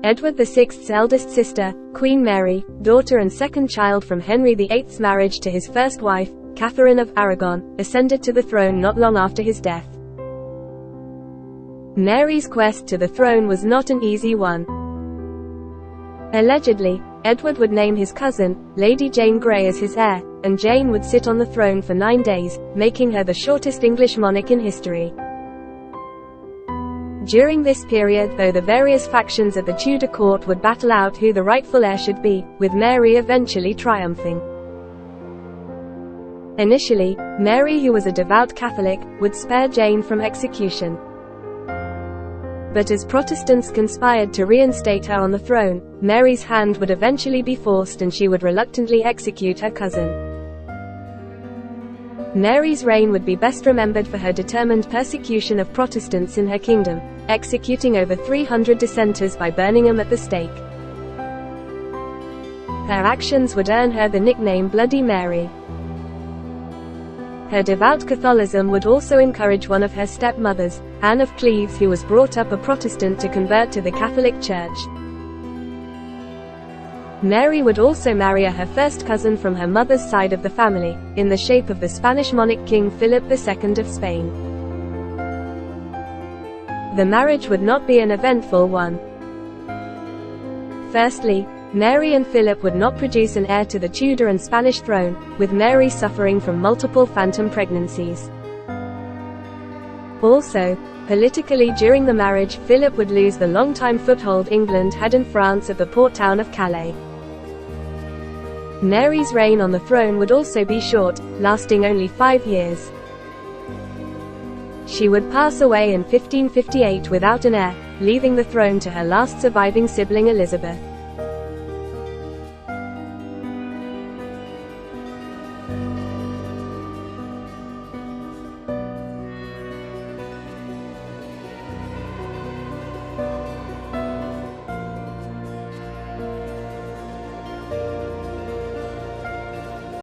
Edward VI's eldest sister, Queen Mary, daughter and second child from Henry VIII's marriage to his first wife, Catherine of Aragon, ascended to the throne not long after his death. Mary's quest to the throne was not an easy one. Allegedly, Edward would name his cousin, Lady Jane Grey, as his heir, and Jane would sit on the throne for 9 days, making her the shortest English monarch in history. During this period, though, the various factions at the Tudor court would battle out who the rightful heir should be, with Mary eventually triumphing. Initially, Mary, who was a devout Catholic, would spare Jane from execution. But as Protestants conspired to reinstate her on the throne, Mary's hand would eventually be forced and she would reluctantly execute her cousin. Mary's reign would be best remembered for her determined persecution of Protestants in her kingdom, executing over 300 dissenters by burning them at the stake. Her actions would earn her the nickname Bloody Mary. Her devout Catholicism would also encourage one of her stepmothers, Anne of Cleves, who was brought up a Protestant, to convert to the Catholic Church. Mary would also marry her first cousin from her mother's side of the family, in the shape of the Spanish monarch King Philip II of Spain. The marriage would not be an eventful one. Firstly, Mary and Philip would not produce an heir to the Tudor and Spanish throne, with Mary suffering from multiple phantom pregnancies. Also, politically, during the marriage, Philip would lose the long-time foothold England had in France at the port town of Calais. Mary's reign on the throne would also be short, lasting only 5 years. She would pass away in 1558 without an heir, leaving the throne to her last surviving sibling Elizabeth.